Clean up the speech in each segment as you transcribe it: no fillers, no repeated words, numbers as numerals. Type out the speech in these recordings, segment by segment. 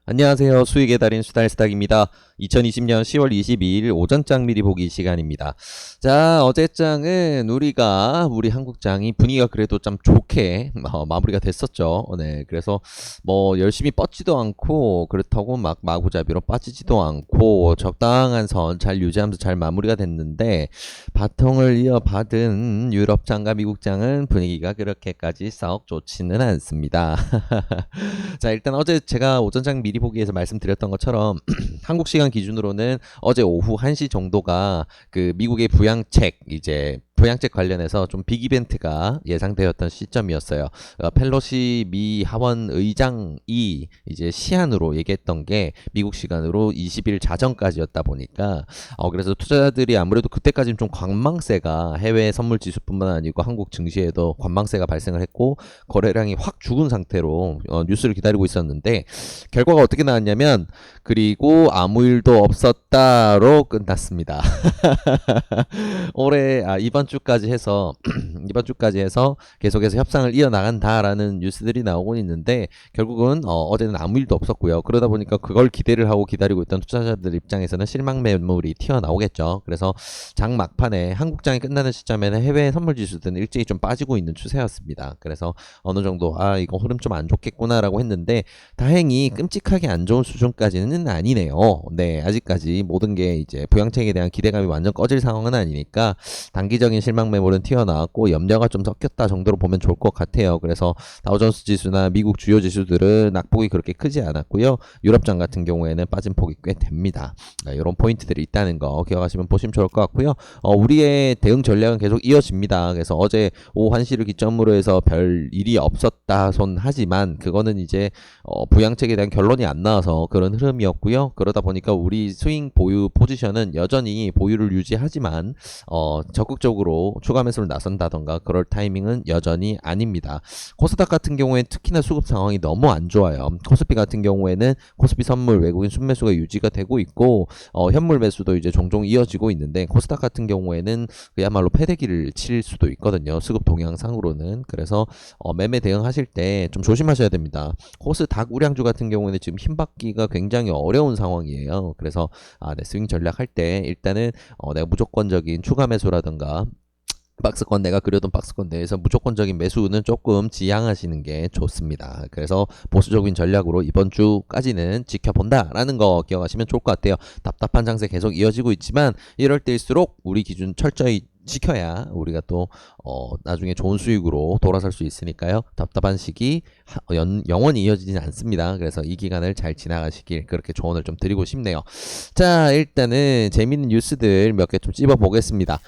안녕하세요. 수익의 달인 수달스닥입니다. 2020년 10월 22일 오전장 미리 보기 시간입니다. 자, 어제장은 우리 한국장이 분위기가 그래도 좀 좋게 마무리가 됐었죠. 네, 그래서 뭐 열심히 뻗지도 않고 그렇다고 막 마구잡이로 빠지지도 않고 적당한 선 잘 유지하면서 잘 마무리가 됐는데, 바통을 이어받은 유럽장과 미국장은 분위기가 그렇게까지 썩 좋지는 않습니다. 자, 일단 어제 제가 오전장 미리 보기에서 말씀드렸던 것처럼 한국 시간 기준으로는 어제 오후 1시 정도가 그 미국의 부양책 관련해서 좀 빅 이벤트가 예상되었던 시점이었어요. 펠로시 미 하원 의장이 이제 시한으로 얘기했던 게 미국 시간으로 20일 자정까지였다 보니까 그래서 투자자들이 아무래도 그때까지는 좀 관망세가, 해외 선물 지수뿐만 아니고 한국 증시에도 관망세가 발생을 했고 거래량이 확 죽은 상태로 뉴스를 기다리고 있었는데, 결과가 어떻게 나왔냐면 그리고 아무 일도 없었다로 끝났습니다. 이번 주까지 해서 계속해서 협상을 이어나간다라는 뉴스들이 나오고 있는데, 결국은 어제는 아무 일도 없었고요. 그러다 보니까 그걸 기대를 하고 기다리고 있던 투자자들 입장에서는 실망 매물이 튀어나오겠죠. 그래서 장 막판에 한국장이 끝나는 시점에는 해외 선물 지수들은 일제히 좀 빠지고 있는 추세였습니다. 그래서 어느 정도 이거 흐름 좀 안 좋겠구나라고 했는데, 다행히 끔찍하게 안 좋은 수준까지는 아니네요. 네, 아직까지 모든 게 이제 부양책에 대한 기대감이 완전 꺼질 상황은 아니니까 단기적인 실망 매물은 튀어나왔고 염려가 좀 섞였다 정도로 보면 좋을 것 같아요. 그래서 다우존스 지수나 미국 주요 지수들은 낙폭이 그렇게 크지 않았고요. 유럽장 같은 경우에는 빠진 폭이 꽤 됩니다. 이런 포인트들이 있다는 거 기억하시면 보시면 좋을 것 같고요. 우리의 대응 전략은 계속 이어집니다. 그래서 어제 오후 1시를 기점으로 해서 별 일이 없었다 손 하지만 그거는 이제 부양책에 대한 결론이 안 나와서 그런 흐름이었고요. 그러다 보니까 우리 스윙 보유 포지션은 여전히 보유를 유지하지만 적극적으로 추가 매수를 나선다던가 그럴 타이밍은 여전히 아닙니다. 코스닥 같은 경우에 특히나 수급 상황이 너무 안 좋아요. 코스피 같은 경우에는 코스피 선물 외국인 순매수가 유지가 되고 있고 현물 매수도 이제 종종 이어지고 있는데, 코스닥 같은 경우에는 그야말로 패대기를 칠 수도 있거든요. 수급 동향상으로는. 그래서 매매 대응하실 때 좀 조심하셔야 됩니다. 코스닥 우량주 같은 경우에는 지금 힘받기가 굉장히 어려운 상황이에요. 그래서 내 스윙 전략할 때 일단은 내가 무조건적인 추가 매수라든가 박스권, 내가 그려둔 박스권 내에서 무조건적인 매수는 조금 지양하시는 게 좋습니다. 그래서 보수적인 전략으로 이번 주까지는 지켜본다라는 거 기억하시면 좋을 것 같아요. 답답한 장세 계속 이어지고 있지만 이럴 때일수록 우리 기준 철저히 지켜야 우리가 또 나중에 좋은 수익으로 돌아설 수 있으니까요. 답답한 시기 영원히 이어지진 않습니다. 그래서 이 기간을 잘 지나가시길 그렇게 조언을 좀 드리고 싶네요. 자, 일단은 재밌는 뉴스들 몇 개 좀 찝어 보겠습니다.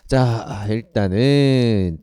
자, 일단은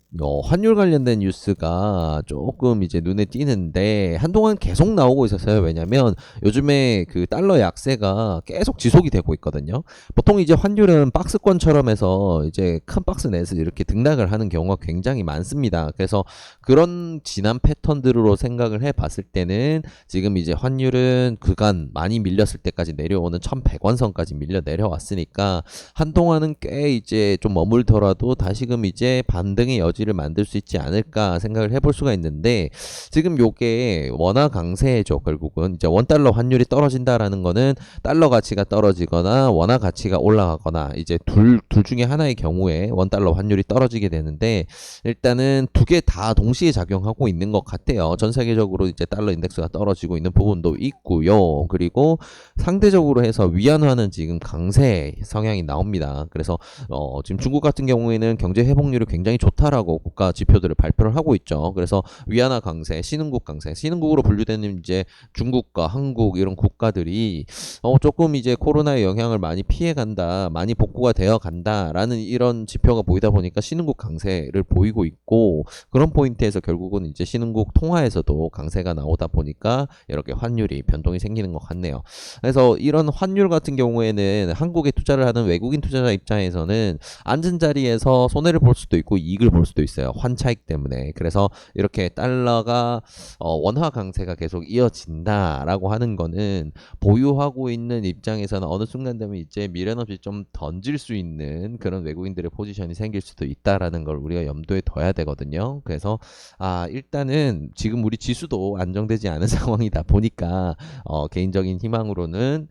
환율 관련된 뉴스가 조금 이제 눈에 띄는데 한동안 계속 나오고 있었어요. 왜냐면 요즘에 그 달러 약세가 계속 지속이 되고 있거든요. 보통 이제 환율은 박스권처럼 해서 이제 큰 박스 내에서 이렇게 등락을 하는 경우가 굉장히 많습니다. 그래서 그런 지난 패턴들로 생각을 해 봤을 때는 지금 이제 환율은 그간 많이 밀렸을 때까지 내려오는 1100원 선까지 밀려 내려왔으니까 한동안은 꽤 이제 좀 머물더라도 다시금 이제 반등의 여지를 만들 수 있지 않을까 생각을 해볼 수가 있는데, 지금 요게 원화 강세죠. 결국은 이제 원달러 환율이 떨어진다라는 거는 달러 가치가 떨어지거나 원화 가치가 올라가거나 이제 둘 중에 하나의 경우에 원달러 환율이 떨어지게 되는데, 일단은 두 개 다 동시에 작용하고 있는 것 같아요. 전 세계적으로 이제 달러 인덱스가 떨어지고 있는 부분도 있고요. 그리고 상대적으로 해서 위안화는 지금 강세 성향이 나옵니다. 그래서 지금 중국 같은 경우에는 경제 회복률이 굉장히 좋다라고 국가 지표들을 발표를 하고 있죠. 그래서 위안화 강세, 신흥국으로 분류되는 이제 중국과 한국 이런 국가들이 조금 이제 코로나의 영향을 많이 피해간다, 많이 복구가 되어 간다라는 이런 지표 지표가 보이다 보니까 신흥국 강세를 보이고 있고, 그런 포인트에서 결국은 이제 신흥국 통화에서도 강세가 나오다 보니까 이렇게 환율이 변동이 생기는 것 같네요. 그래서 이런 환율 같은 경우에는 한국에 투자를 하는 외국인 투자자 입장에서는 앉은 자리에서 손해를 볼 수도 있고 이익을 볼 수도 있어요. 환차익 때문에. 그래서 이렇게 달러가 원화 강세가 계속 이어진다라고 하는 거는 보유하고 있는 입장에서는 어느 순간 되면 이제 미련 없이 좀 던질 수 있는 그런 외국인들의 포지션이 생길 수도 있다라는 걸 우리가 염두에 둬야 되거든요. 그래서 일단은 지금 우리 지수도 안정되지 않은 상황이다 보니까 개인적인 희망으로는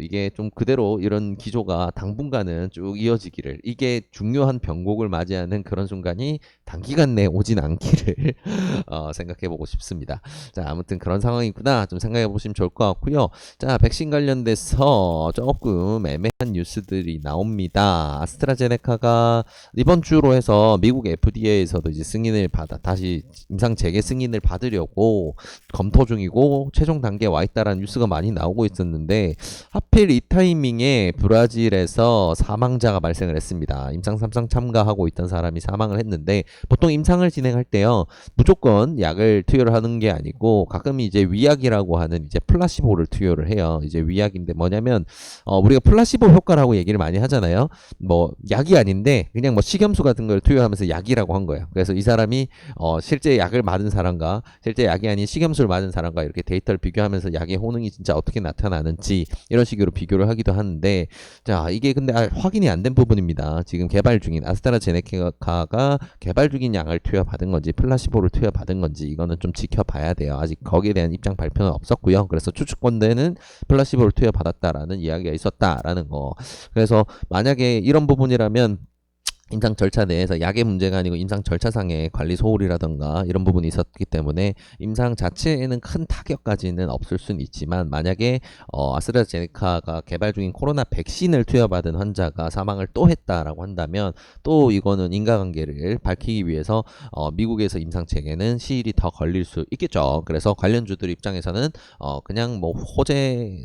이게 좀 그대로 이런 기조가 당분간은 쭉 이어지기를, 이게 중요한 변곡을 맞이하는 그런 순간이 단기간 내에 오진 않기를 생각해보고 싶습니다. 자, 아무튼 그런 상황이구나 좀 생각해보시면 좋을 것 같고요. 자, 백신 관련돼서 조금 애매한 뉴스들이 나옵니다. 아스트라제네카가 이번 주로 해서 미국 FDA에서도 이제 승인을 다시 임상 재개 승인을 받으려고 검토 중이고 최종 단계에 와 있다라는 뉴스가 많이 나오고 있었는데, 하필 이 타이밍에 브라질에서 사망자가 발생을 했습니다. 임상 3상 참가하고 있던 사람이 사망을 했는데, 보통 임상을 진행할 때요 무조건 약을 투여를 하는 게 아니고 가끔 이제 위약이라고 하는 이제 플라시보를 투여를 해요. 이제 위약인데 뭐냐면 우리가 플라시보 효과라고 얘기를 많이 하잖아요. 뭐 약이 아닌데 그냥 뭐 식염수 같은 걸 투여하면서 약이라고 한 거예요. 그래서 이 사람이 실제 약을 맞은 사람과 실제 약이 아닌 식염수를 맞은 사람과 이렇게 데이터를 비교하면서 약의 효능이 진짜 어떻게 나타나는지 이런 식으로 비교를 하기도 하는데, 자, 이게 근데 확인이 안 된 부분입니다. 지금 개발 중인 아스트라제네카가 개발 중인 약을 투여받은 건지 플라시보를 투여받은 건지 이거는 좀 지켜봐야 돼요. 아직 거기에 대한 입장 발표는 없었고요. 그래서 추측권대는 플라시보를 투여받았다라는 이야기가 있었다라는 거. 그래서 만약에 이런 부분이라면 임상 절차 내에서 약의 문제가 아니고 임상 절차상의 관리 소홀이라던가 이런 부분이 있었기 때문에 임상 자체에는 큰 타격까지는 없을 수는 있지만, 만약에 아스트라제네카가 개발 중인 코로나 백신을 투여받은 환자가 사망을 또 했다라고 한다면 또 이거는 인과관계를 밝히기 위해서 미국에서 임상 재개는 시일이 더 걸릴 수 있겠죠. 그래서 관련주들 입장에서는 그냥 뭐 호재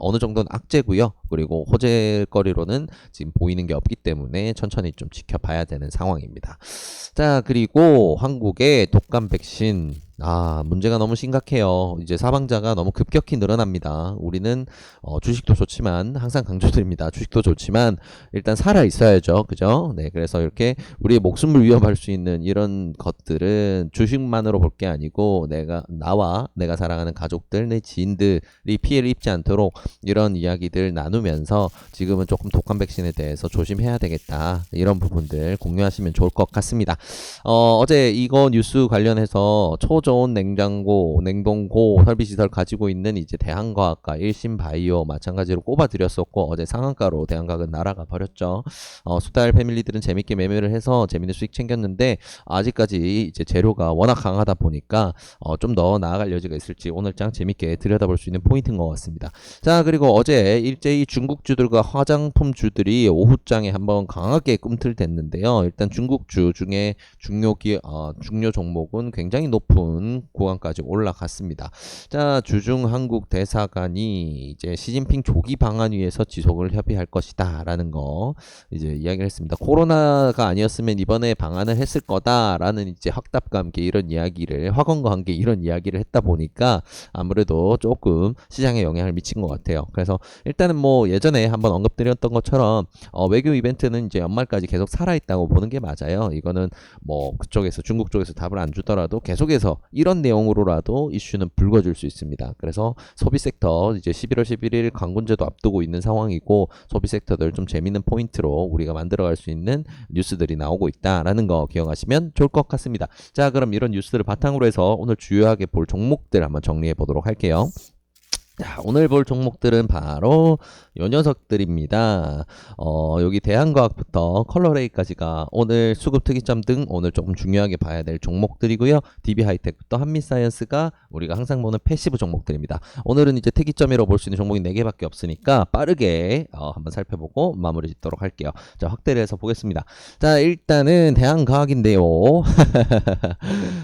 어느 정도는 악재고요. 그리고 호재거리로는 지금 보이는 게 없기 때문에 천천히 좀 지켜봐야 되는 상황입니다. 자, 그리고 한국의 독감 백신 문제가 너무 심각해요. 이제 사망자가 너무 급격히 늘어납니다. 우리는 주식도 좋지만 항상 강조드립니다. 주식도 좋지만 일단 살아 있어야죠. 그죠? 네, 그래서 이렇게 우리의 목숨을 위협할 수 있는 이런 것들은 주식만으로 볼 게 아니고 나와 내가 사랑하는 가족들, 내 지인들이 피해를 입지 않도록 이런 이야기들 나누면서 지금은 조금 독감 백신에 대해서 조심해야 되겠다. 이런 부분들 공유하시면 좋을 것 같습니다. 어제 이거 뉴스 관련해서 초저온 냉장고, 냉동고 설비시설 가지고 있는 이제 대한과학과, 일신바이오 마찬가지로 꼽아드렸었고, 어제 상한가로 대한과학은 날아가 버렸죠. 수달 패밀리들은 재밌게 매매를 해서 재밌는 수익 챙겼는데, 아직까지 이제 재료가 워낙 강하다 보니까 좀 더 나아갈 여지가 있을지 오늘장 재밌게 들여다볼 수 있는 포인트인 것 같습니다. 자, 그리고 어제 일제히 중국주들과 화장품주들이 오후장에 한번 강하게 꿈틀댔는데요. 일단 중국주 중에 중요 종목은 굉장히 높은 구간까지 올라갔습니다. 자, 주중 한국 대사관이 이제 시진핑 조기 방안 위에서 지속을 협의할 것이다라는 거 이제 이야기를 했습니다. 코로나가 아니었으면 이번에 방안을 했을 거다라는 이제 확답과 함께 이런 이야기를, 확언과 함께 이런 이야기를 했다 보니까 아무래도 조금 시장에 영향을 미친 것 같아요. 그래서 일단은 뭐 예전에 한번 언급드렸던 것처럼 외교 이벤트는 이제 연말까지 계속 살아있다고 보는 게 맞아요. 이거는 뭐 그쪽에서, 중국 쪽에서 답을 안 주더라도 계속해서 이런 내용으로라도 이슈는 불거질 수 있습니다. 그래서 소비 섹터 이제 11월 11일 광군제도 앞두고 있는 상황이고, 소비 섹터들 좀 재밌는 포인트로 우리가 만들어갈 수 있는 뉴스들이 나오고 있다라는 거 기억하시면 좋을 것 같습니다. 자, 그럼 이런 뉴스들을 바탕으로 해서 오늘 주요하게 볼 종목들 한번 정리해 보도록 할게요. 자, 오늘 볼 종목들은 바로 요 녀석들입니다. 여기 대한과학부터 컬러레이까지가 오늘 수급 특이점 등 오늘 조금 중요하게 봐야 될 종목들이고요. DB하이텍부터 한미사이언스가 우리가 항상 보는 패시브 종목들입니다. 오늘은 이제 특이점이라고 볼 수 있는 종목이 4개밖에 없으니까 빠르게 한번 살펴보고 마무리 짓도록 할게요. 자, 확대를 해서 보겠습니다. 자, 일단은 대한과학인데요.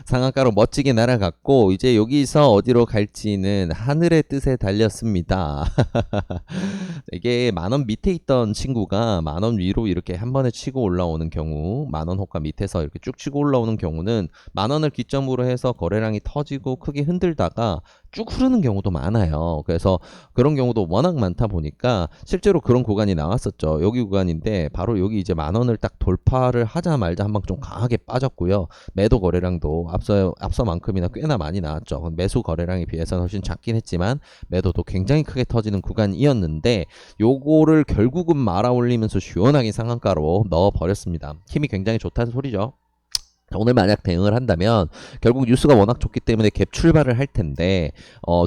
상한가로 멋지게 날아갔고, 이제 여기서 어디로 갈지는 하늘의 뜻에 달렸습니다. 이게 10,000원 밑에 있던 친구가 10,000원 위로 이렇게 한 번에 치고 올라오는 경우, 10,000원 호가 밑에서 이렇게 쭉 치고 올라오는 경우는 10,000원을 기점으로 해서 거래량이 터지고 크게 흔들다가 쭉 흐르는 경우도 많아요. 그래서 그런 경우도 워낙 많다 보니까 실제로 그런 구간이 나왔었죠. 여기 구간인데 바로 여기 이제 10,000원을 딱 돌파를 하자마자 한 방 좀 강하게 빠졌고요. 매도 거래량도 앞서만큼이나 꽤나 많이 나왔죠. 매수 거래량에 비해서는 훨씬 작긴 했지만 매도도 굉장히 크게 터지는 구간이었는데 요거를 결국은 말아 올리면서 시원하게 상한가로 넣어 버렸습니다. 힘이 굉장히 좋다는 소리죠. 오늘 만약 대응을 한다면 결국 뉴스가 워낙 좋기 때문에 갭 출발을 할 텐데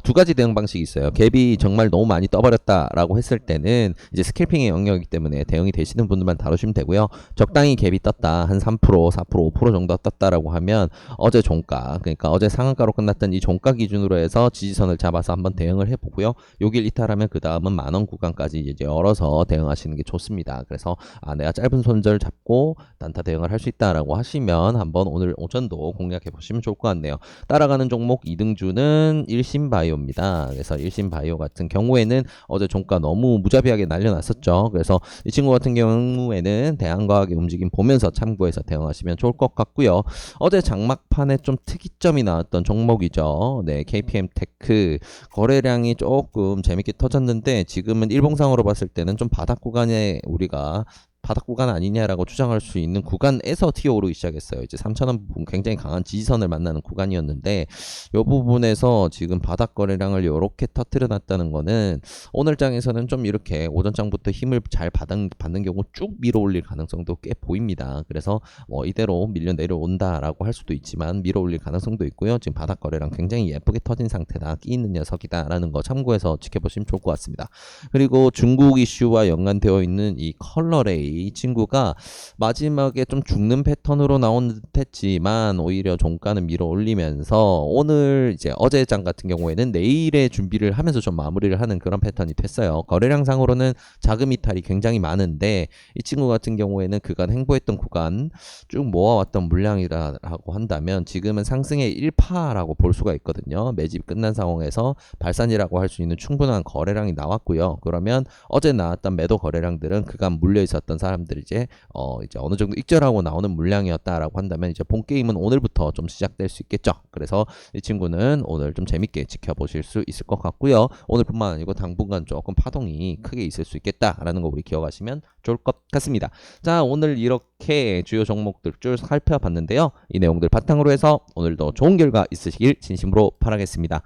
두 가지 대응 방식이 있어요. 갭이 정말 너무 많이 떠버렸다라고 했을 때는 이제 스캘핑의 영역이기 때문에 대응이 되시는 분들만 다루시면 되고요. 적당히 갭이 떴다 한 3%, 4%, 5% 정도 떴다라고 하면 어제 종가, 그러니까 어제 상한가로 끝났던 이 종가 기준으로 해서 지지선을 잡아서 한번 대응을 해보고요. 요길 이탈하면 그 다음은 10,000원 구간까지 이제 열어서 대응하시는 게 좋습니다. 그래서 내가 짧은 손절 잡고 단타 대응을 할 수 있다라고 하시면 한번 오늘 오전도 공략해 보시면 좋을 것 같네요. 따라가는 종목 2등주는 일신바이오입니다. 그래서 일신바이오 같은 경우에는 어제 종가 너무 무자비하게 날려놨었죠. 그래서 이 친구 같은 경우에는 대한과학의 움직임 보면서 참고해서 대응하시면 좋을 것 같고요. 어제 장막판에 좀 특이점이 나왔던 종목이죠. 네, KPM 테크 거래량이 조금 재밌게 터졌는데 지금은 일봉상으로 봤을 때는 좀 바닥 구간에 우리가 바닥 구간 아니냐라고 추정할 수 있는 구간에서 튀어오르기 시작했어요. 이제 3,000원 부분 굉장히 강한 지지선을 만나는 구간이었는데 이 부분에서 지금 바닥 거래량을 이렇게 터뜨려 놨다는 거는 오늘 장에서는 좀 이렇게 오전 장부터 힘을 잘 받는 경우 쭉 밀어 올릴 가능성도 꽤 보입니다. 그래서 이대로 밀려 내려온다라고 할 수도 있지만 밀어 올릴 가능성도 있고요. 지금 바닥 거래량 굉장히 예쁘게 터진 상태다. 끼 있는 녀석이다라는 거 참고해서 지켜보시면 좋을 것 같습니다. 그리고 중국 이슈와 연관되어 있는 이 컬러레이 이 친구가 마지막에 좀 죽는 패턴으로 나온 듯 했지만 오히려 종가는 밀어 올리면서 오늘 이제 어제 장 같은 경우에는 내일의 준비를 하면서 좀 마무리를 하는 그런 패턴이 됐어요. 거래량 상으로는 자금 이탈이 굉장히 많은데 이 친구 같은 경우에는 그간 행보했던 구간 쭉 모아왔던 물량이라고 한다면 지금은 상승의 1파라고 볼 수가 있거든요. 매집 끝난 상황에서 발산이라고 할 수 있는 충분한 거래량이 나왔고요. 그러면 어제 나왔던 매도 거래량들은 그간 물려 있었던 사람들이 이제 어느 정도 익절하고 나오는 물량이었다라고 한다면 이제 본 게임은 오늘부터 좀 시작될 수 있겠죠. 그래서 이 친구는 오늘 좀 재밌게 지켜보실 수 있을 것 같고요. 오늘뿐만 아니고 당분간 조금 파동이 크게 있을 수 있겠다라는 거 우리 기억하시면 좋을 것 같습니다. 자, 오늘 이렇게 주요 종목들 쭉 살펴봤는데요. 이 내용들 바탕으로 해서 오늘도 좋은 결과 있으시길 진심으로 바라겠습니다.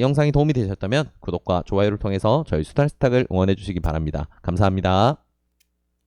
영상이 도움이 되셨다면 구독과 좋아요를 통해서 저희 수달스탁을 응원해 주시기 바랍니다. 감사합니다.